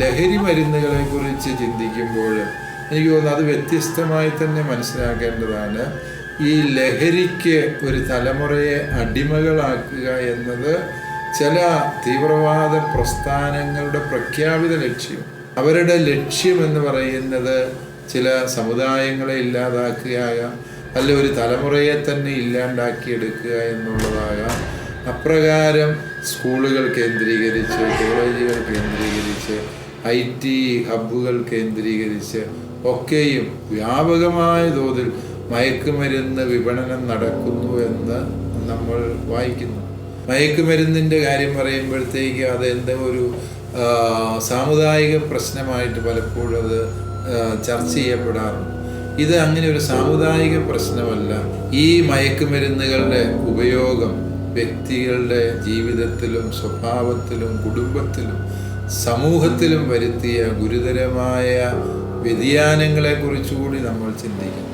ലഹരി മരുന്നുകളെ കുറിച്ച് ചിന്തിക്കുമ്പോൾ എനിക്ക് തോന്നുന്നു അത് വ്യത്യസ്തമായി തന്നെ മനസ്സിലാക്കേണ്ടതാണ്. ഈ ലഹരിക്ക് ഒരു തലമുറയെ അടിമകളാക്കുക എന്നത് ചില തീവ്രവാദ പ്രസ്ഥാനങ്ങളുടെ പ്രഖ്യാപിത ലക്ഷ്യം. അവരുടെ ലക്ഷ്യം എന്ന് പറയുന്നത് ചില സമുദായങ്ങളെ ഇല്ലാതാക്കുകയാകാം, അല്ല ഒരു തലമുറയെ തന്നെ ഇല്ലാണ്ടാക്കിയെടുക്കുക എന്നുള്ളതാകാം. അപ്രകാരം സ്കൂളുകൾ കേന്ദ്രീകരിച്ച്, കോളേജുകൾ കേന്ദ്രീകരിച്ച്, IT ഹബ്ബുകൾ കേന്ദ്രീകരിച്ച് ഒക്കെയും വ്യാപകമായ തോതിൽ മയക്കുമരുന്ന് വിപണനം നടക്കുന്നു എന്ന് നമ്മൾ വായിക്കുന്നു. മയക്കുമരുന്നിൻ്റെ കാര്യം പറയുമ്പോഴത്തേക്ക് അത് എന്താ ഒരു സാമുദായിക പ്രശ്നമായിട്ട് പലപ്പോഴും അത് ചർച്ച ചെയ്യപ്പെടാറുണ്ട്. ഇത് അങ്ങനെ ഒരു സാമുദായിക പ്രശ്നമല്ല. ഈ മയക്കുമരുന്നുകളുടെ ഉപയോഗം വ്യക്തികളുടെ ജീവിതത്തിലും സ്വഭാവത്തിലും കുടുംബത്തിലും സമൂഹത്തിലും വരുത്തിയ ഗുരുതരമായ വ്യതിയാനങ്ങളെക്കുറിച്ചുകൂടി നമ്മൾ ചിന്തിക്കണം.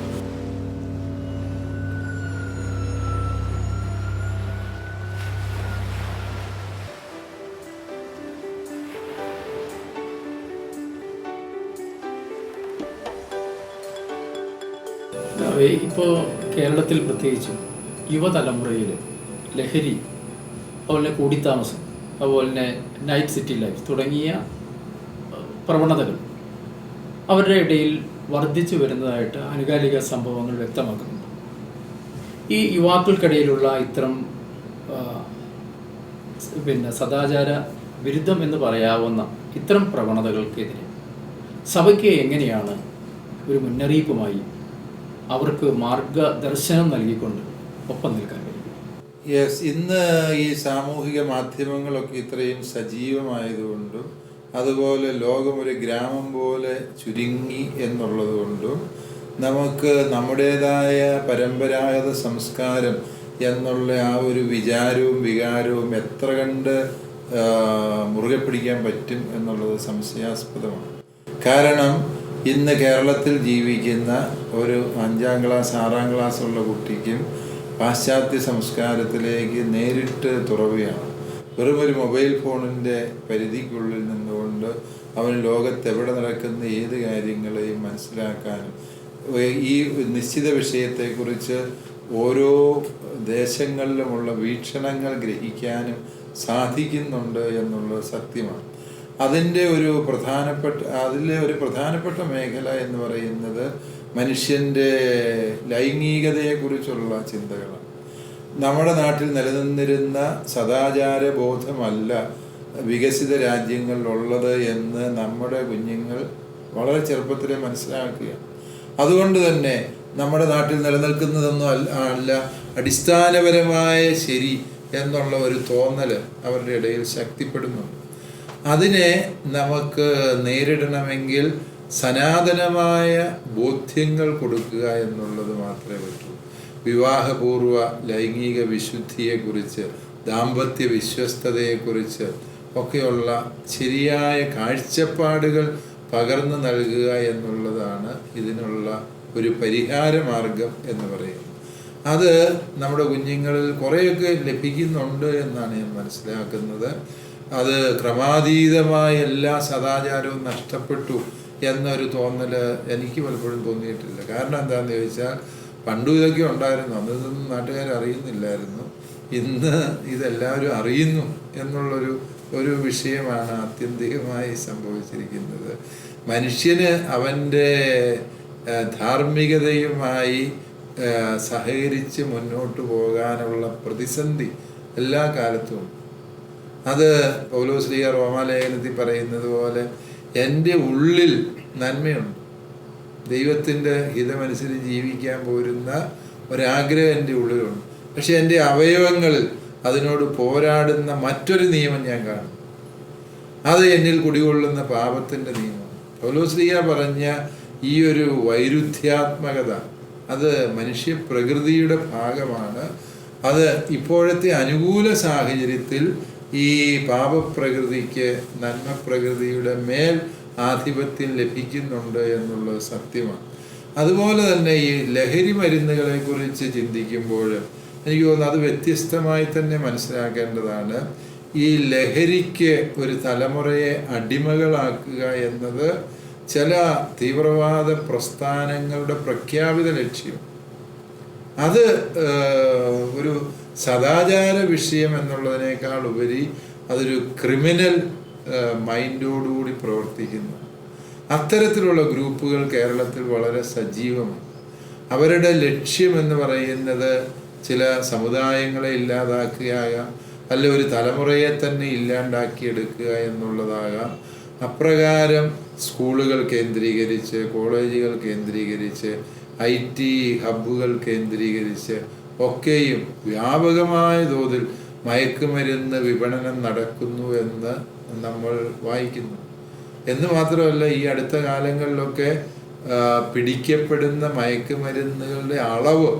ഇപ്പോൾ കേരളത്തിൽ പ്രത്യേകിച്ചും യുവതലമുറയിൽ ലഹരി, അതുപോലെ കൂടിത്താമസം, അതുപോലെ തന്നെ നൈറ്റ് സിറ്റി ലൈഫ് തുടങ്ങിയ പ്രവണതകൾ അവരുടെ ഇടയിൽ വർദ്ധിച്ചു വരുന്നതായിട്ട് ആനുകാലിക സംഭവങ്ങൾ വ്യക്തമാക്കുന്നുണ്ട്. ഈ യുവാക്കൾക്കിടയിലുള്ള ഇത്തരം സദാചാര വിരുദ്ധം എന്ന് പറയാവുന്ന ഇത്തരം പ്രവണതകൾക്കെതിരെ സഭയ്ക്ക് എങ്ങനെയാണ് ഒരു മുന്നറിയിപ്പുമായി അവർക്ക് മാർഗദർശനം നൽകിക്കൊണ്ട് ഒപ്പം നിൽക്കാൻ കഴിയും? ഇന്ന് ഈ സാമൂഹിക മാധ്യമങ്ങളൊക്കെ ഇത്രയും സജീവമായതുകൊണ്ടും അതുപോലെ ലോകം ഒരു ഗ്രാമം പോലെ ചുരുങ്ങി എന്നുള്ളത് കൊണ്ടും നമുക്ക് നമ്മുടേതായ പരമ്പരാഗത സംസ്കാരം എന്നുള്ള ആ ഒരു വിചാരവും വികാരവും എത്ര കണ്ട് മുറുകെ പിടിക്കാൻ പറ്റും എന്നുള്ളത് സംശയാസ്പദമാണ്. കാരണം ഇന്ന് കേരളത്തിൽ ജീവിക്കുന്ന ഒരു 5ാം ക്ലാസ് 6ാം ക്ലാസ് ഉള്ള കുട്ടിക്കും പാശ്ചാത്യ സംസ്കാരത്തിലേക്ക് നേരിട്ട് തുറവുകയാണ്. വെറും ഒരു മൊബൈൽ ഫോണിൻ്റെ പരിധിക്കുള്ളിൽ നിന്നുകൊണ്ട് അവൻ ലോകത്തെവിടെ നടക്കുന്ന ഏത് കാര്യങ്ങളെയും മനസ്സിലാക്കാനും ഈ നിശ്ചിത വിഷയത്തെക്കുറിച്ച് ഓരോ ദേശങ്ങളിലുമുള്ള വീക്ഷണങ്ങൾ ഗ്രഹിക്കാനും സാധിക്കുന്നുണ്ട് എന്നുള്ളത് സത്യമാണ്. അതിലെ ഒരു പ്രധാനപ്പെട്ട മേഖല എന്ന് പറയുന്നത് മനുഷ്യൻ്റെ ലൈംഗികതയെക്കുറിച്ചുള്ള ചിന്തകളാണ്. നമ്മുടെ നാട്ടിൽ നിലനിന്നിരുന്ന സദാചാര ബോധമല്ല വികസിത രാജ്യങ്ങളിലുള്ളത് എന്ന് നമ്മുടെ കുഞ്ഞുങ്ങൾ വളരെ ചെറുപ്പത്തിലേ മനസ്സിലാക്കുക. അതുകൊണ്ട് തന്നെ നമ്മുടെ നാട്ടിൽ നിലനിൽക്കുന്നതൊന്നും അല്ല അടിസ്ഥാനപരമായ ശരി എന്നുള്ള ഒരു തോന്നൽ അവരുടെ ഇടയിൽ ശക്തിപ്പെടുന്നുണ്ട്. അതിനെ നമുക്ക് നേരിടണമെങ്കിൽ സനാതനമായ ബോധ്യങ്ങൾ കൊടുക്കുക എന്നുള്ളത് മാത്രമേ പറ്റൂ. വിവാഹപൂർവ ലൈംഗിക വിശുദ്ധിയെക്കുറിച്ച്, ദാമ്പത്യ വിശ്വസ്തതയെക്കുറിച്ച് ഒക്കെയുള്ള ശരിയായ കാഴ്ചപ്പാടുകൾ പകർന്നു നൽകുക എന്നുള്ളതാണ് ഇതിനുള്ള ഒരു പരിഹാര മാർഗം എന്ന് പറയുന്നത്. അത് നമ്മുടെ കുഞ്ഞുങ്ങളിൽ കുറേയൊക്കെ ലഭിക്കുന്നുണ്ട് എന്നാണ് ഞാൻ മനസ്സിലാക്കുന്നത്. അത് ക്രമാതീതമായ എല്ലാ സദാചാരവും നഷ്ടപ്പെട്ടു എന്നൊരു തോന്നൽ എനിക്ക് പലപ്പോഴും തോന്നിയിട്ടില്ല. കാരണം എന്താണെന്ന് ചോദിച്ചാൽ പണ്ടും ഇതൊക്കെ ഉണ്ടായിരുന്നു, അന്നൊന്നും നാട്ടുകാർ അറിയുന്നില്ലായിരുന്നു. ഇന്ന് ഇതെല്ലാവരും അറിയുന്നു എന്നുള്ളൊരു വിഷയമാണ് ആത്യന്തികമായി സംഭവിച്ചിരിക്കുന്നത്. മനുഷ്യന് അവൻ്റെ ധാർമ്മികതയുമായി സഹകരിച്ച് മുന്നോട്ട് പോകാനുള്ള പ്രതിസന്ധി എല്ലാ കാലത്തും. അത് പൗലോസ്ലീഹ റോമാലേഖനത്തിൽ പറയുന്നത് പോലെ എൻ്റെ ഉള്ളിൽ നന്മയുണ്ട്, ദൈവത്തിൻ്റെ ഹിതമനുസരിച്ച് ജീവിക്കാൻ പോരുന്ന ഒരാഗ്രഹം എൻ്റെ ഉള്ളിലുണ്ട്. പക്ഷെ എൻ്റെ അവയവങ്ങളിൽ അതിനോട് പോരാടുന്ന മറ്റൊരു നിയമം ഞാൻ കാണും. അത് എന്നിൽ കുടികൊള്ളുന്ന പാപത്തിൻ്റെ നിയമം. പൗലോസ്ലീഹ പറഞ്ഞ ഈ ഒരു വൈരുദ്ധ്യാത്മകത അത് മനുഷ്യപ്രകൃതിയുടെ ഭാഗമാണ്. അത് ഇപ്പോഴത്തെ അനുകൂല സാഹചര്യത്തിൽ ഈ പാപപ്രകൃതിക്ക് നന്മപ്രകൃതിയുടെ മേൽ ആധിപത്യം ലഭിക്കുന്നുണ്ട് എന്നുള്ളത് സത്യമാണ്. അതുപോലെ തന്നെ ഈ ലഹരി മരുന്നുകളെ കുറിച്ച് ചിന്തിക്കുമ്പോൾ എനിക്ക് തോന്നുന്നു അത് വ്യത്യസ്തമായി തന്നെ മനസ്സിലാക്കേണ്ടതാണ്. ഈ ലഹരിക്ക് ഒരു തലമുറയെ അടിമകളാക്കുക എന്നത് ചില തീവ്രവാദ പ്രസ്ഥാനങ്ങളുടെ പ്രഖ്യാപിത ലക്ഷ്യം. അത് ഒരു സദാചാര വിഷയം എന്നുള്ളതിനേക്കാൾ ഉപരി അതൊരു ക്രിമിനൽ മൈൻഡോടുകൂടി പ്രവർത്തിക്കുന്നു. അത്തരത്തിലുള്ള ഗ്രൂപ്പുകൾ കേരളത്തിൽ വളരെ സജീവമാണ്. അവരുടെ ലക്ഷ്യമെന്ന് പറയുന്നത് ചില സമുദായങ്ങളെ ഇല്ലാതാക്കുകയാകാം, അല്ല ഒരു തലമുറയെ തന്നെ ഇല്ലാണ്ടാക്കിയെടുക്കുക എന്നുള്ളതാകാം. അപ്രകാരം സ്കൂളുകൾ കേന്ദ്രീകരിച്ച്, കോളേജുകൾ കേന്ദ്രീകരിച്ച്, IT ഹബ്ബുകൾ കേന്ദ്രീകരിച്ച് ഒക്കെയും വ്യാപകമായ തോതിൽ മയക്കുമരുന്ന് വിപണനം നടക്കുന്നു എന്ന് നമ്മൾ വായിക്കുന്നു. എന്ന് മാത്രമല്ല, ഈ അടുത്ത കാലങ്ങളിലൊക്കെ പിടിക്കപ്പെടുന്ന മയക്കുമരുന്നുകളുടെ അളവ്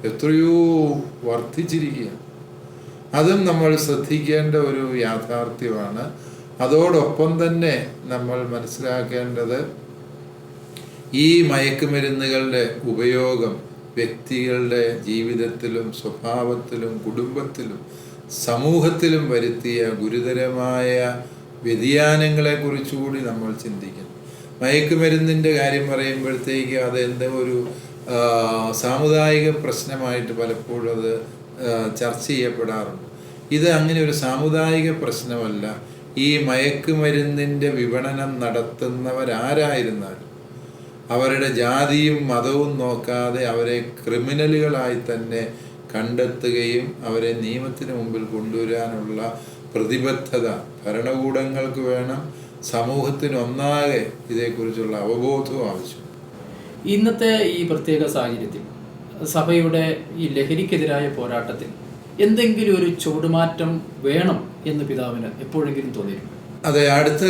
എത്രയോ വർദ്ധിച്ചിരിക്കുകയാണ്. അതും നമ്മൾ ശ്രദ്ധിക്കേണ്ട ഒരു യാഥാർത്ഥ്യമാണ്. അതോടൊപ്പം തന്നെ നമ്മൾ മനസ്സിലാക്കേണ്ടത് ഈ മയക്കുമരുന്നുകളുടെ ഉപയോഗം വ്യക്തികളുടെ ജീവിതത്തിലും സ്വഭാവത്തിലും കുടുംബത്തിലും സമൂഹത്തിലും വരുത്തിയ ഗുരുതരമായ വ്യതിയാനങ്ങളെക്കുറിച്ചുകൂടി നമ്മൾ ചിന്തിക്കണം. മയക്കുമരുന്നിൻ്റെ കാര്യം പറയുമ്പോഴത്തേക്ക് അതെന്താ ഒരു സാമുദായിക പ്രശ്നമായിട്ട് പലപ്പോഴും അത് ചർച്ച ചെയ്യപ്പെടാറുണ്ട്. ഇത് അങ്ങനെ ഒരു സാമുദായിക പ്രശ്നമല്ല. ഈ മയക്കുമരുന്നിൻ്റെ വിപണനം നടത്തുന്നവരാരായിരുന്നാലും അവരുടെ ജാതിയും മതവും നോക്കാതെ അവരെ ക്രിമിനലുകളായി തന്നെ കണ്ടെത്തുകയും അവരെ നിയമത്തിന് മുമ്പിൽ കൊണ്ടുവരാനുള്ള പ്രതിബദ്ധത ഭരണകൂടങ്ങൾക്ക് വേണം. സമൂഹത്തിനൊന്നാകെ ഇതേക്കുറിച്ചുള്ള അവബോധവും ആവശ്യം. ഇന്നത്തെ ഈ പ്രത്യേക സാഹചര്യത്തിൽ സഭയുടെ ഈ ലഹരിക്കെതിരായ പോരാട്ടത്തിൽ എന്തെങ്കിലും ഒരു ചുവടുമാറ്റം വേണം എന്ന് പിതാവിന് എപ്പോഴെങ്കിലും തോന്നിയിരുന്നു? അതെ, അടുത്ത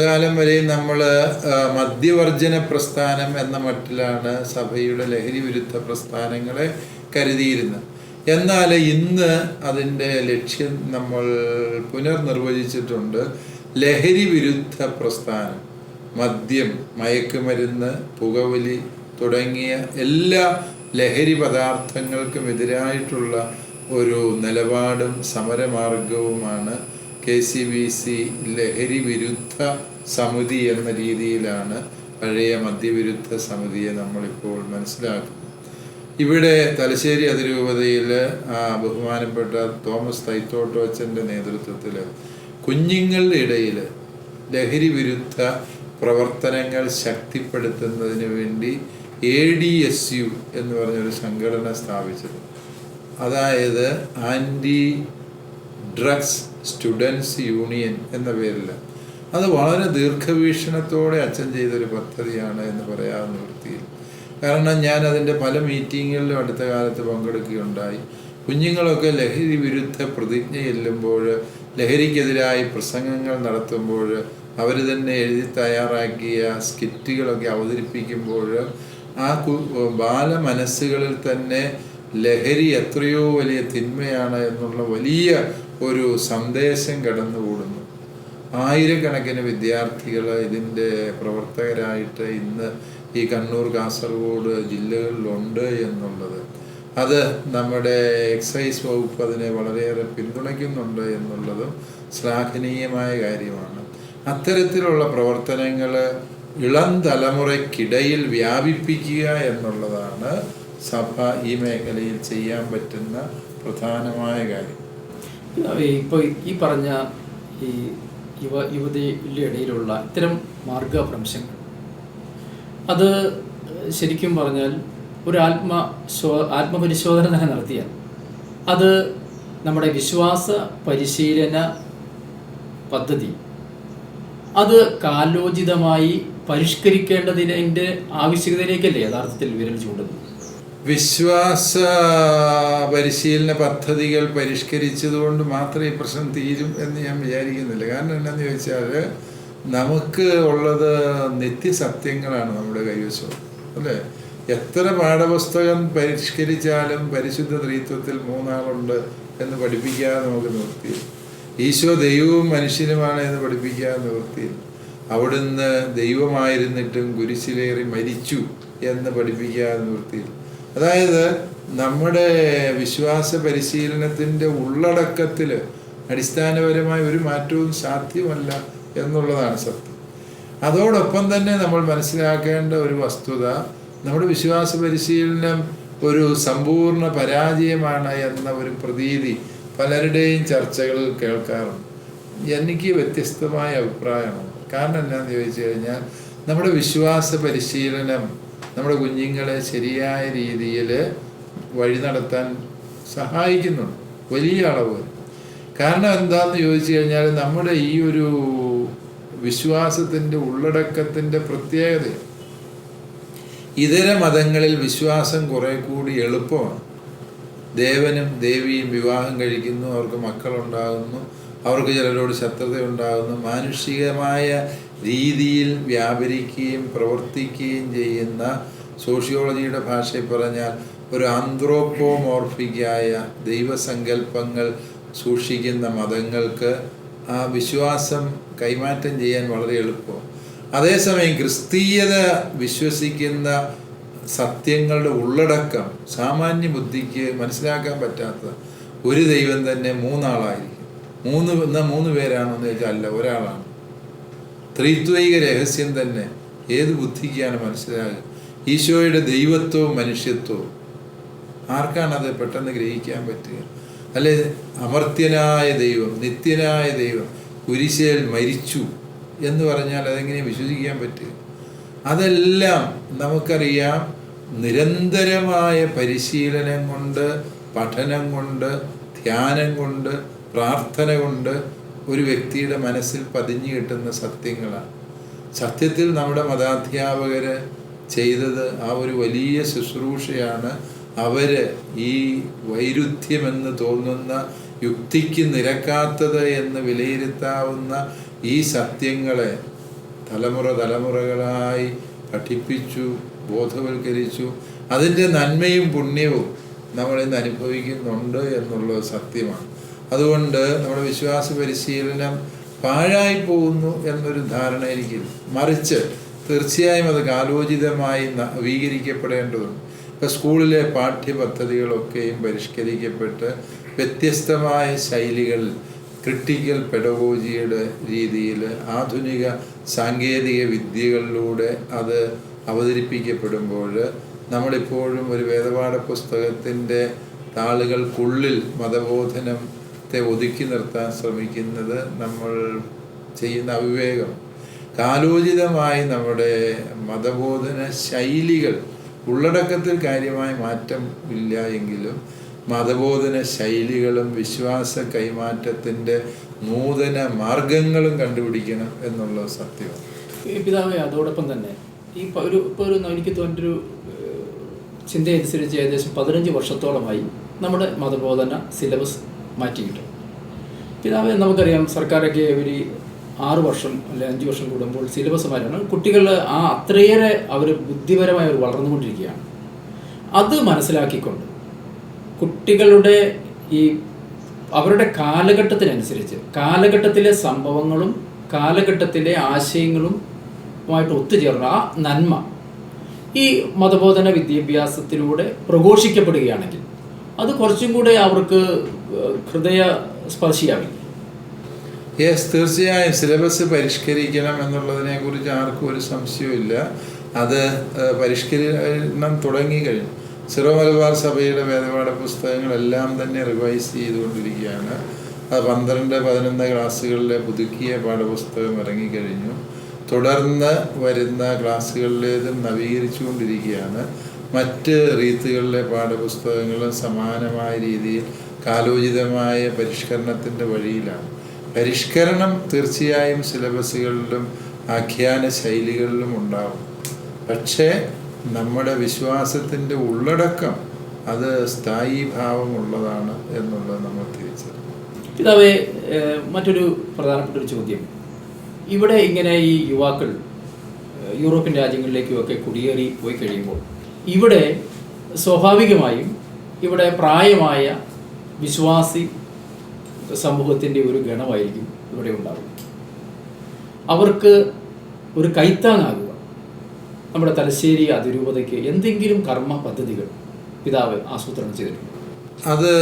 കാലം വരെ നമ്മൾ മദ്യവർജന പ്രസ്ഥാനം എന്ന മട്ടിലാണ് സഭയുടെ ലഹരി വിരുദ്ധ പ്രസ്ഥാനങ്ങളെ കരുതിയിരുന്നത്. എന്നാൽ ഇന്ന് അതിൻ്റെ ലക്ഷ്യം നമ്മൾ പുനർനിർവചിച്ചിട്ടുണ്ട്. ലഹരി വിരുദ്ധ പ്രസ്ഥാനം മദ്യം, മയക്കുമരുന്ന്, പുകവലി തുടങ്ങിയ എല്ലാ ലഹരി പദാർത്ഥങ്ങൾക്കും എതിരായിട്ടുള്ള ഒരു നിലപാടും സമരമാർഗവുമാണ് KCBC ലഹരി വിരുദ്ധ സമിതി എന്ന രീതിയിലാണ് പഴയ മദ്യവിരുദ്ധ സമിതിയെ നമ്മളിപ്പോൾ മനസ്സിലാക്കുന്നത്. ഇവിടെ തലശ്ശേരി അതിരൂപതയിൽ ബഹുമാനപ്പെട്ട തോമസ് തൈത്തോട്ടോ അച്ഛൻ്റെ നേതൃത്വത്തിൽ കുഞ്ഞുങ്ങളുടെ ഇടയിൽ ലഹരി വിരുദ്ധ പ്രവർത്തനങ്ങൾ ശക്തിപ്പെടുത്തുന്നതിന് വേണ്ടി ADSU എന്ന് പറഞ്ഞൊരു സംഘടന സ്ഥാപിച്ചത്. അതായത് ആൻറ്റി ഡ്രഗ്സ് സ്റ്റുഡൻസ് യൂണിയൻ എന്ന പേരിൽ. അത് വളരെ ദീർഘവീക്ഷണത്തോടെ അച്ഛൻ ചെയ്തൊരു പദ്ധതിയാണ് എന്ന് പറയാവുന്ന വൃത്തിയിൽ. കാരണം ഞാൻ അതിൻ്റെ പല മീറ്റിങ്ങുകളിലും അടുത്ത കാലത്ത് പങ്കെടുക്കുകയുണ്ടായി. കുഞ്ഞുങ്ങളൊക്കെ ലഹരി വിരുദ്ധ പ്രതിജ്ഞ ചെല്ലുമ്പോൾ, ലഹരിക്കെതിരായി പ്രസംഗങ്ങൾ നടത്തുമ്പോൾ, അവർ തന്നെ എഴുതി തയ്യാറാക്കിയ സ്കിറ്റുകളൊക്കെ അവതരിപ്പിക്കുമ്പോൾ ആ ബാലമനസ്സുകളിൽ തന്നെ ലഹരി എത്രയോ വലിയ തിന്മയാണ് എന്നുള്ള വലിയ ഒരു സന്ദേശം കടന്നുകൂടുന്നു. ആയിരക്കണക്കിന് വിദ്യാർത്ഥികൾ ഇതിൻ്റെ പ്രവർത്തകരായിട്ട് ഇന്ന് ഈ കണ്ണൂർ, കാസർഗോഡ് ജില്ലകളിലുണ്ട് എന്നുള്ളത്, അത് നമ്മുടെ എക്സൈസ് വകുപ്പ് അതിനെ വളരെയേറെ പിന്തുണയ്ക്കുന്നുണ്ട് എന്നുള്ളതും ശ്ലാഘനീയമായ കാര്യമാണ്. അത്തരത്തിലുള്ള പ്രവർത്തനങ്ങൾ ഇളം തലമുറയ്ക്കിടയിൽ വ്യാപിപ്പിക്കുക എന്നുള്ളതാണ് സഭ ഈ മേഖലയിൽ ചെയ്യാൻ പറ്റുന്ന പ്രധാനമായ കാര്യം. ഇപ്പോൾ ഈ പറഞ്ഞ ഈ യുവതിയുടെ ഇടയിലുള്ള ഇത്തരം മാർഗഭ്രംശങ്ങൾ, അത് ശരിക്കും പറഞ്ഞാൽ ഒരു ആത്മപരിശോധന തന്നെ നടത്തിയാൽ അത് നമ്മുടെ വിശ്വാസ പരിശീലന പദ്ധതി അത് കാലോചിതമായി പരിഷ്കരിക്കേണ്ടതിൻ്റെ ആവശ്യകതയിലേക്കല്ലേ യഥാർത്ഥത്തിൽ വിരൽ ചൂണ്ടുന്നത്? വിശ്വാസ പരിശീലന പദ്ധതികൾ പരിഷ്കരിച്ചതുകൊണ്ട് മാത്രമേ ഈ പ്രശ്നം തീരും എന്ന് ഞാൻ വിചാരിക്കുന്നില്ല. കാരണം എന്താണെന്ന് ചോദിച്ചാൽ, നമുക്ക് ഉള്ളത് നിത്യസത്യങ്ങളാണ് നമ്മുടെ കൈവശം, അല്ലേ? എത്ര പാഠപുസ്തകം പരിഷ്കരിച്ചാലും പരിശുദ്ധ ത്രിത്വത്തിൽ മൂന്നാളുണ്ട് എന്ന് പഠിപ്പിക്കാതെ നമുക്ക് നിവൃത്തിയില്ല. ഈശോ ദൈവവും മനുഷ്യനുമാണ് എന്ന് പഠിപ്പിക്കാതെ നിവൃത്തിയില്ല. അവിടുന്ന് ദൈവമായിരുന്നിട്ടും കുരിശിലേറി മരിച്ചു എന്ന് പഠിപ്പിക്കാതെ നിവൃത്തിയില്ല. അതായത് നമ്മുടെ വിശ്വാസ പരിശീലനത്തിൻ്റെ ഉള്ളടക്കത്തിൽ അടിസ്ഥാനപരമായ ഒരു മാറ്റവും സാധ്യമല്ല എന്നുള്ളതാണ് സത്യം. അതോടൊപ്പം തന്നെ നമ്മൾ മനസ്സിലാക്കേണ്ട ഒരു വസ്തുത, നമ്മുടെ വിശ്വാസ പരിശീലനം ഒരു സമ്പൂർണ്ണ പരാജയമാണ് എന്ന ഒരു പ്രതീതി പലരുടെയും ചർച്ചകളിൽ കേൾക്കാറുണ്ട്. എനിക്ക് വ്യത്യസ്തമായ അഭിപ്രായമാണ്. കാരണം എന്താണെന്ന് ചോദിച്ചു കഴിഞ്ഞാൽ, നമ്മുടെ വിശ്വാസ പരിശീലനം നമ്മുടെ കുഞ്ഞുങ്ങളെ ശരിയായ രീതിയിൽ വഴി നടത്താൻ സഹായിക്കുന്നുണ്ട് വലിയ അളവ്. കാരണം എന്താണെന്ന് ചോദിച്ചു കഴിഞ്ഞാൽ, നമ്മുടെ ഈ ഒരു വിശ്വാസത്തിൻ്റെ ഉള്ളടക്കത്തിൻ്റെ പ്രത്യേകത, ഇതര മതങ്ങളിൽ വിശ്വാസം കുറെ കൂടി എളുപ്പമാണ്. ദേവനും ദേവിയും വിവാഹം കഴിക്കുന്നു, അവർക്ക് മക്കളുണ്ടാകുന്നു, അവർക്ക് ചിലരോട് ശത്രുത ഉണ്ടാകുന്നു, മാനുഷികമായ രീതിയിൽ വ്യാപരിക്കുകയും പ്രവർത്തിക്കുകയും ചെയ്യുന്ന, സോഷ്യോളജിയുടെ ഭാഷയിൽ പറഞ്ഞാൽ ഒരു ആന്ത്രോപ്പോമോർഫിക്കായ ദൈവസങ്കല്പങ്ങൾ സൂക്ഷിക്കുന്ന മതങ്ങൾക്ക് ആ വിശ്വാസം കൈമാറ്റം ചെയ്യാൻ വളരെ എളുപ്പമാണ്. അതേസമയം ക്രിസ്തീയത വിശ്വസിക്കുന്ന സത്യങ്ങളുടെ ഉള്ളടക്കം സാമാന്യ ബുദ്ധിക്ക് മനസ്സിലാക്കാൻ പറ്റാത്ത, ഒരു ദൈവം തന്നെ മൂന്നാളായിരിക്കും. മൂന്ന് പേരാണെന്ന് ചോദിച്ചാൽ അല്ല, ഒരാളാണ്. ത്രിത്വൈക രഹസ്യം തന്നെ ഏത് ബുദ്ധിക്കാണ് മനസ്സിലാകുക? ഈശോയുടെ ദൈവത്വവും മനുഷ്യത്വവും ആർക്കാണത് പെട്ടെന്ന് ഗ്രഹിക്കാൻ പറ്റുക? അല്ലെ, അമർത്യനായ ദൈവം, നിത്യനായ ദൈവം കുരിശിൽ മരിച്ചു എന്ന് പറഞ്ഞാൽ അതെങ്ങനെ വിശ്വസിക്കാൻ പറ്റുക? അതെല്ലാം നമുക്കറിയാം, നിരന്തരമായ പരിശീലനം കൊണ്ട്, പഠനം കൊണ്ട്, ധ്യാനം കൊണ്ട്, പ്രാർത്ഥന കൊണ്ട് ഒരു വ്യക്തിയുടെ മനസ്സിൽ പതിഞ്ഞു കിട്ടുന്ന സത്യങ്ങളാണ്. സത്യത്തിൽ നമ്മുടെ മതാധ്യാപകർ ചെയ്തത് ആ ഒരു വലിയ ശുശ്രൂഷയാണ്. അവർ ഈ വൈരുദ്ധ്യമെന്ന് തോന്നുന്ന, യുക്തിക്ക് നിരക്കാത്തത് എന്ന് വിലയിരുത്താവുന്ന ഈ സത്യങ്ങളെ തലമുറകളായി പഠിപ്പിച്ചു, ബോധവൽക്കരിച്ചു. അതിൻ്റെ നന്മയും പുണ്യവും നമ്മളിന്ന് അനുഭവിക്കുന്നുണ്ട് എന്നുള്ളത് സത്യമാണ്. അതുകൊണ്ട് നമ്മുടെ വിശ്വാസ പരിശീലനം പാഴായി പോകുന്നു എന്നൊരു ധാരണ എനിക്കില്ല. മറിച്ച് തീർച്ചയായും അത് കാലോചിതമായി നവീകരിക്കപ്പെടേണ്ടതുണ്ട്. ഇപ്പോൾ സ്കൂളിലെ പാഠ്യപദ്ധതികളൊക്കെയും പരിഷ്കരിക്കപ്പെട്ട് വ്യത്യസ്തമായ ശൈലികളിൽ, ക്രിട്ടിക്കൽ പെഡഗോജിയുടെ രീതിയിൽ, ആധുനിക സാങ്കേതിക വിദ്യകളിലൂടെ അത് അവതരിപ്പിക്കപ്പെടുമ്പോൾ, നമ്മളിപ്പോഴും ഒരു വേദപാഠ പുസ്തകത്തിൻ്റെ താളുകൾക്കുള്ളിൽ മതബോധനത്തെ ഒതുക്കി നിർത്താൻ ശ്രമിക്കുന്നത് നമ്മൾ ചെയ്യുന്ന അവിവേകം. കാലോചിതമായി നമ്മുടെ മതബോധന ശൈലികൾ, ഉള്ളടക്കത്തിൽ കാര്യമായ മാറ്റം ഇല്ല എങ്കിലും മതബോധന ശൈലികളും വിശ്വാസ കൈമാറ്റത്തിൻ്റെ നൂതന മാർഗങ്ങളും കണ്ടുപിടിക്കണം എന്നുള്ളത് സത്യമാണ്. പിതാവേ, അതോടൊപ്പം തന്നെ ഈ ഇപ്പോൾ എനിക്ക് തോന്നിയൊരു ചിന്തയനുസരിച്ച് ഏകദേശം 15 വർഷത്തോളമായി നമ്മുടെ മതബോധന സിലബസ് മാറ്റിക്കിട്ടും. പിതാവേ, നമുക്കറിയാം സർക്കാരൊക്കെ ഒരു 6 വർഷം അല്ലെ 5 വർഷം കൂടുമ്പോൾ സിലബസ് മാറ്റാണ്. കുട്ടികൾ അത്രയേറെ അവർ ബുദ്ധിപരമായി അവർ വളർന്നുകൊണ്ടിരിക്കുകയാണ്. അത് മനസ്സിലാക്കിക്കൊണ്ട് കുട്ടികളുടെ ഈ അവരുടെ കാലഘട്ടത്തിനനുസരിച്ച് കാലഘട്ടത്തിലെ സംഭവങ്ങളും കാലഘട്ടത്തിലെ ആശയങ്ങളുമായിട്ട് ഒത്തുചേർന്ന ആ നന്മ ഈ മതബോധന വിദ്യാഭ്യാസത്തിലൂടെ പ്രഘോഷിക്കപ്പെടുകയാണെങ്കിൽ അത് കുറച്ചും കൂടെ അവർക്ക് ഹൃദയ സ്പർശിയാവില്ല. തീർച്ചയായും സിലബസ് പരിഷ്കരിക്കണം എന്നുള്ളതിനെ കുറിച്ച് ആർക്കും ഒരു സംശയവുമില്ല. അത് പരിഷ്കരണം തുടങ്ങിക്കഴിഞ്ഞു. സിറോ മലബാർ സഭയുടെ വേദപാഠ പുസ്തകങ്ങളെല്ലാം തന്നെ റിവൈസ് ചെയ്തുകൊണ്ടിരിക്കുകയാണ്. അത് 12-11 ക്ലാസ്സുകളിലെ പുതുക്കിയ പാഠപുസ്തകം ഇറങ്ങിക്കഴിഞ്ഞു. തുടർന്ന് വരുന്ന ക്ലാസ്സുകളിലേതും നവീകരിച്ചുകൊണ്ടിരിക്കുകയാണ്. മറ്റ് റീത്തുകളിലെ പാഠപുസ്തകങ്ങളും സമാനമായ രീതിയിൽ കാലോചിതമായ പരിഷ്കരണത്തിൻ്റെ വഴിയിലാണ്. പരിഷ്കരണം തീർച്ചയായും സിലബസുകളിലും ആഖ്യാന ശൈലികളിലും ഉണ്ടാവും. പക്ഷേ നമ്മുടെ വിശ്വാസത്തിൻ്റെ ഉള്ളടക്കം അത് സ്ഥായീ ഭാവമുള്ളതാണ് എന്നുള്ളത് നമ്മൾ തിരിച്ചറിയും. പിതാവേ, മറ്റൊരു പ്രധാനപ്പെട്ട ഒരു ചോദ്യം, ഇവിടെ ഇങ്ങനെ ഈ യുവാക്കൾ യൂറോപ്യൻ രാജ്യങ്ങളിലേക്കുമൊക്കെ കുടിയേറി പോയി കഴിയുമ്പോൾ ഇവിടെ സ്വാഭാവികമായും ഇവിടെ പ്രായമായ വിശ്വാസി സമൂഹത്തിൻ്റെ ഒരു ഗണമായിരിക്കും ഇവിടെ ഉണ്ടാകും. അവർക്ക് ഒരു കൈത്താങ്ങാകുക നമ്മുടെ തലശ്ശേരി അതിരൂപതയ്ക്ക് എന്തെങ്കിലും കർമ്മ പദ്ധതികൾ പിതാവ് ആസൂത്രണം ചെയ്തിട്ടുണ്ട്? അത്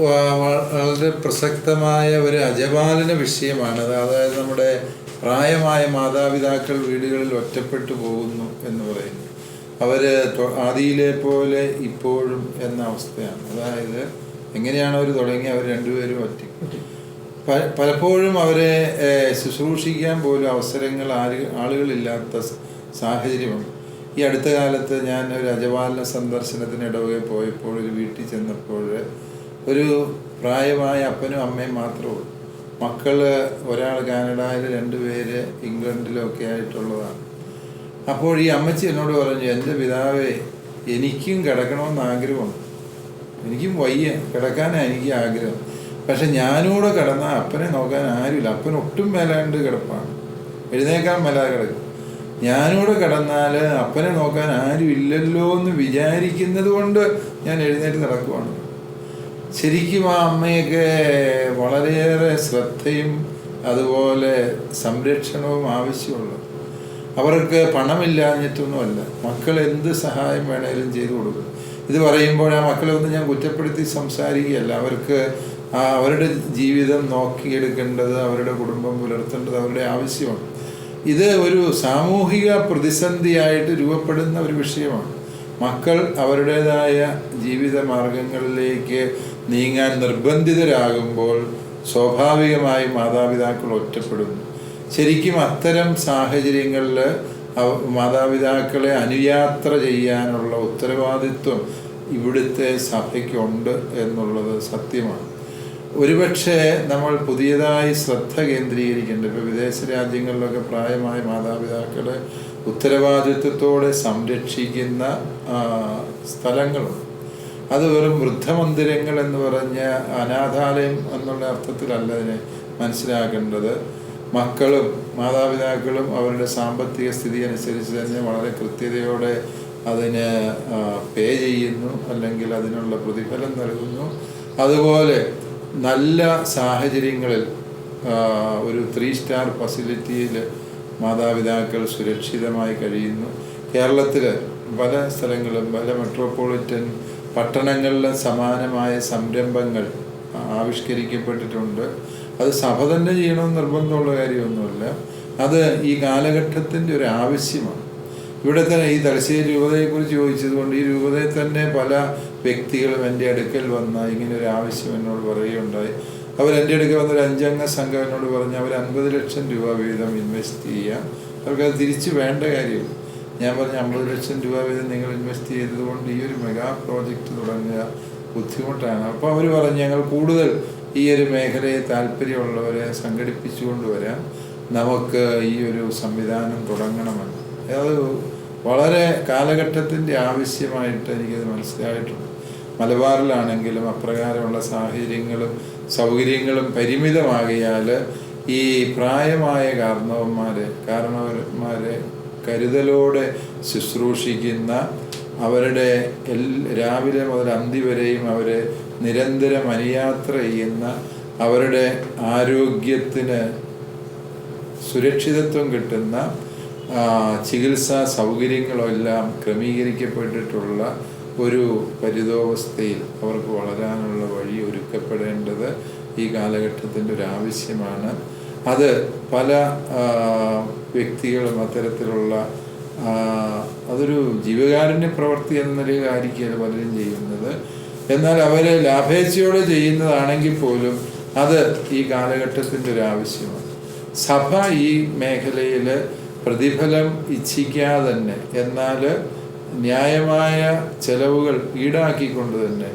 വളരെ പ്രസക്തമായ ഒരു അജപാലന വിഷയമാണ്. അതായത് നമ്മുടെ പ്രായമായ മാതാപിതാക്കൾ വീടുകളിൽ ഒറ്റപ്പെട്ടു പോകുന്നു എന്ന് പറയുന്നു. അവർ ആദിയിലെ പോലെ ഇപ്പോഴും എന്ന അവസ്ഥയാണ്. അതായത് എങ്ങനെയാണ് അവർ തുടങ്ങി, അവർ രണ്ടുപേരും ഒറ്റ. പലപ്പോഴും അവരെ ശുശ്രൂഷിക്കാൻ പോലും അവസരങ്ങൾ ആളുകളില്ലാത്ത സാഹചര്യമുണ്ട്. ഈ അടുത്ത കാലത്ത് ഞാൻ ഒരു അജപാലന സന്ദർശനത്തിന് ഇടവകയിൽ പോയപ്പോൾ ഒരു വീട്ടിൽ ചെന്നപ്പോൾ ഒരു പ്രായമായ അപ്പനും അമ്മയും മാത്രമേ ഉള്ളൂ. മക്കൾ ഒരാൾ കാനഡയിൽ, 2 പേര് ഇംഗ്ലണ്ടിലൊക്കെ ആയിട്ടുള്ളതാണ്. അപ്പോൾ ഈ അമ്മച്ചി എന്നോട് പറഞ്ഞു, എൻ്റെ പിതാവേ, എനിക്കും കിടക്കണമെന്ന് ആഗ്രഹമുണ്ട്, എനിക്കും വയ്യ, കിടക്കാനാണ് എനിക്ക് ആഗ്രഹം. പക്ഷെ ഞാനൂടെ കിടന്നാൽ അപ്പനെ നോക്കാൻ ആരുമില്ല. അപ്പൻ ഒട്ടും മേലാണ്ട് കിടപ്പാണ്, എഴുന്നേക്കാൻ മേലാതെ കിടക്കും. ഞാനൂടെ കിടന്നാൽ അപ്പനെ നോക്കാൻ ആരും ഇല്ലല്ലോ എന്ന് വിചാരിക്കുന്നത് കൊണ്ട് ഞാൻ എഴുന്നേറ്റ് നടക്കുവാണ്. ശരിക്കും ആ അമ്മയൊക്കെ വളരെയേറെ ശ്രദ്ധയും അതുപോലെ സംരക്ഷണവും ആവശ്യമുള്ളത്. അവർക്ക് പണമില്ലാഞ്ഞിട്ടൊന്നുമല്ല, മക്കൾ എന്ത് സഹായം വേണേലും ചെയ്തു കൊടുക്കും. ഇത് പറയുമ്പോൾ ആ മക്കളെ ഒന്നും ഞാൻ കുറ്റപ്പെടുത്തി സംസാരിക്കുകയല്ല. അവർക്ക് അവരുടെ ജീവിതം നോക്കിയെടുക്കേണ്ടത്, അവരുടെ കുടുംബം പുലർത്തേണ്ടത് അവരുടെ ആവശ്യമാണ്. ഇത് ഒരു സാമൂഹിക പ്രതിസന്ധിയായിട്ട് രൂപപ്പെടുന്ന ഒരു വിഷയമാണ്. മക്കൾ അവരുടേതായ ജീവിത മാർഗങ്ങളിലേക്ക് നീങ്ങാൻ നിർബന്ധിതരാകുമ്പോൾ സ്വാഭാവികമായും മാതാപിതാക്കൾ ഒറ്റപ്പെടുന്നു. ശരിക്കും അത്തരം സാഹചര്യങ്ങളിൽ മാതാപിതാക്കളെ അനുയാത്ര ചെയ്യാനുള്ള ഉത്തരവാദിത്വം ഇവിടുത്തെ സഭയ്ക്കുണ്ട് എന്നുള്ളത് സത്യമാണ്. ഒരുപക്ഷെ നമ്മൾ പുതിയതായി ശ്രദ്ധ കേന്ദ്രീകരിക്കേണ്ടത്, ഇപ്പോൾ വിദേശ രാജ്യങ്ങളിലൊക്കെ പ്രായമായ മാതാപിതാക്കളെ ഉത്തരവാദിത്വത്തോടെ സംരക്ഷിക്കുന്ന സ്ഥലങ്ങളുണ്ട്. അത് വെറും വൃദ്ധമന്ദിരങ്ങൾ എന്ന് പറഞ്ഞ അനാഥാലയം എന്നുള്ള അർത്ഥത്തിലല്ല അതിനെ മനസ്സിലാക്കേണ്ടത്. മക്കളും മാതാപിതാക്കളും അവരുടെ സാമ്പത്തിക സ്ഥിതി അനുസരിച്ച് തന്നെ വളരെ കൃത്യതയോടെ അതിന് പേ ചെയ്യുന്നു, അല്ലെങ്കിൽ അതിനുള്ള പ്രതിഫലം നൽകുന്നു. അതുപോലെ നല്ല സാഹചര്യങ്ങളിൽ ഒരു 3 സ്റ്റാർ ഫെസിലിറ്റിയിൽ മാതാപിതാക്കൾ സുരക്ഷിതമായി കഴിയുന്നു. കേരളത്തിൽ പല സ്ഥലങ്ങളും, പല മെട്രോപൊളിറ്റൻ പട്ടണങ്ങളിലും സമാനമായ സംരംഭങ്ങൾ ആവിഷ്കരിക്കപ്പെട്ടിട്ടുണ്ട്. അത് സഭ തന്നെ ചെയ്യണമെന്ന് നിർബന്ധമുള്ള കാര്യമൊന്നുമില്ല. അത് ഈ കാലഘട്ടത്തിൻ്റെ ഒരു ആവശ്യമാണ്. ഇവിടെ തന്നെ ഈ തലശ്ശേരി രൂപതയെക്കുറിച്ച് ചോദിച്ചതുകൊണ്ട്, ഈ രൂപതയിൽ തന്നെ പല വ്യക്തികളും എൻ്റെ അടുക്കൽ വന്ന ഇങ്ങനൊരു ആവശ്യം എന്നോട് പറയുകയുണ്ടായി. എൻ്റെ അടുക്കൽ വന്നൊരു 5 അംഗ സംഘം എന്നോട് പറഞ്ഞ് അവർ 50 ലക്ഷം രൂപ വീതം ഇൻവെസ്റ്റ് ചെയ്യാം, അവർക്കത് തിരിച്ച് വേണ്ട കാര്യം. ഞാൻ പറഞ്ഞു, 50 ലക്ഷം രൂപ വീതം നിങ്ങൾ ഇൻവെസ്റ്റ് ചെയ്തതുകൊണ്ട് ഈ ഒരു മെഗാ പ്രോജക്റ്റ് തുടങ്ങുക ബുദ്ധിമുട്ടാണ്. അപ്പോൾ അവർ പറഞ്ഞു, ഞങ്ങൾ കൂടുതൽ ഈ ഒരു മേഖലയെ താല്പര്യമുള്ളവരെ സംഘടിപ്പിച്ചുകൊണ്ട് വരാം, നമുക്ക് ഈ ഒരു സംവിധാനം തുടങ്ങണമെന്ന്. അത് വളരെ കാലഘട്ടത്തിൻ്റെ ആവശ്യമായിട്ട് എനിക്കത് മനസ്സിലായിട്ടുണ്ട്. മലബാറിലാണെങ്കിലും അപ്രകാരമുള്ള സാഹചര്യങ്ങളും സൗകര്യങ്ങളും പരിമിതമാകിയാൽ ഈ പ്രായമായ കാരണവന്മാരെ കരുതലോടെ ശുശ്രൂഷിക്കുന്ന, അവരുടെ രാവിലെ മുതൽ അന്തി വരെയും അവരെ നിരന്തരം അനുയാത്ര ചെയ്യുന്ന, അവരുടെ ആരോഗ്യത്തിന് സുരക്ഷിതത്വം കിട്ടുന്ന ചികിത്സാ സൗകര്യങ്ങളെല്ലാം ക്രമീകരിക്കപ്പെട്ടിട്ടുള്ള ഒരു പരിതോവസ്ഥയിൽ അവർക്ക് വളരാനുള്ള വഴി ഒരുക്കപ്പെടേണ്ടത് ഈ കാലഘട്ടത്തിൻ്റെ ഒരു ആവശ്യമാണ്. അത് പല വ്യക്തികളും അത്തരത്തിലുള്ള അതൊരു ജീവകാരുണ്യ പ്രവൃത്തി എന്ന നിലയിലായിരിക്കുകയാണ് പലരും ചെയ്യുന്നത്. എന്നാൽ അവരെ ലാഭേച്ഛയോടെ ചെയ്യുന്നതാണെങ്കിൽ പോലും അത് ഈ കാലഘട്ടത്തിൻ്റെ ഒരു ആവശ്യമാണ്. സഭ ഈ മേഖലയിൽ പ്രതിഫലം ഇച്ഛിക്കാതെ തന്നെ, എന്നാൽ ന്യായമായ ചെലവുകൾ ഈടാക്കിക്കൊണ്ട് തന്നെ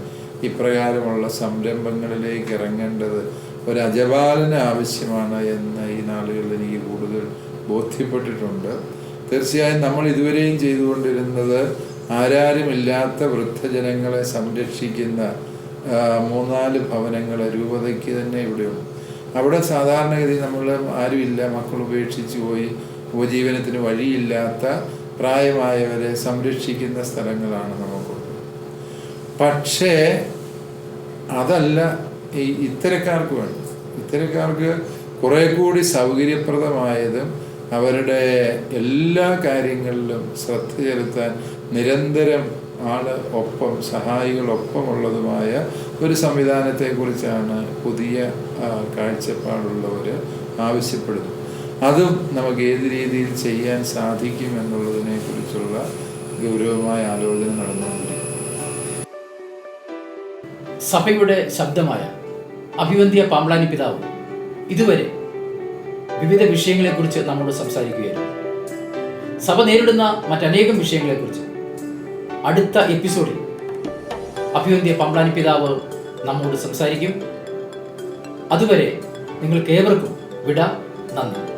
ഇപ്രകാരമുള്ള സംരംഭങ്ങളിലേക്ക് ഇറങ്ങേണ്ടത് ഒരു അജപാലന ആവശ്യമാണ് എന്ന് ഈ നാളുകളിൽ എനിക്ക് കൂടുതൽ ബോധ്യപ്പെട്ടിട്ടുണ്ട്. തീർച്ചയായും നമ്മൾ ഇതുവരെയും ചെയ്തുകൊണ്ടിരുന്നത് ആരാരുമില്ലാത്ത വൃദ്ധജനങ്ങളെ സംരക്ഷിക്കുന്ന 3-4 ഭവനങ്ങൾ രൂപതയ്ക്ക് തന്നെ ഇവിടെയുണ്ട്. അവിടെ സാധാരണഗതി നമ്മൾ ആരുമില്ല, മക്കൾ ഉപേക്ഷിച്ച് പോയി, ഉപജീവനത്തിന് വഴിയില്ലാത്ത പ്രായമായവരെ സംരക്ഷിക്കുന്ന സ്ഥലങ്ങളാണ് നമുക്കുള്ളത്. പക്ഷേ അതല്ല ഈ ഇത്തരക്കാർക്ക് വേണം. ഇത്തരക്കാർക്ക് കുറെ കൂടി സൗകര്യപ്രദമായതും അവരുടെ എല്ലാ കാര്യങ്ങളിലും ശ്രദ്ധ ചെലുത്താൻ നിരന്തരം ആള് ഒപ്പം സഹായികളൊപ്പമുള്ളതുമായ ഒരു സംവിധാനത്തെക്കുറിച്ചാണ് പുതിയ കാഴ്ചപ്പാടുള്ളവർ ആവശ്യപ്പെടുന്നത്. അതും നമുക്ക് ഏത് രീതിയിൽ ചെയ്യാൻ സാധിക്കും എന്നുള്ളതിനെ കുറിച്ചുള്ള ഗൗരവമായ ആലോചന നടന്നുകൊണ്ടിരിക്കും. സഭയുടെ ശബ്ദമായ അഭിവന്ദ്യ പാമ്പ്ളാനി പിതാവ് ഇതുവരെ വിവിധ വിഷയങ്ങളെക്കുറിച്ച് നമ്മോട് സംസാരിക്കുകയായിരുന്നു. സഭ നേരിടുന്ന മറ്റനേകം വിഷയങ്ങളെക്കുറിച്ച് അടുത്ത എപ്പിസോഡിൽ അഭിവന്ദ്യ പാമ്പ്ളാനി പിതാവ് നമ്മോട് സംസാരിക്കും. അതുവരെ നിങ്ങൾക്കേവർക്കും വിട. നന്ദി.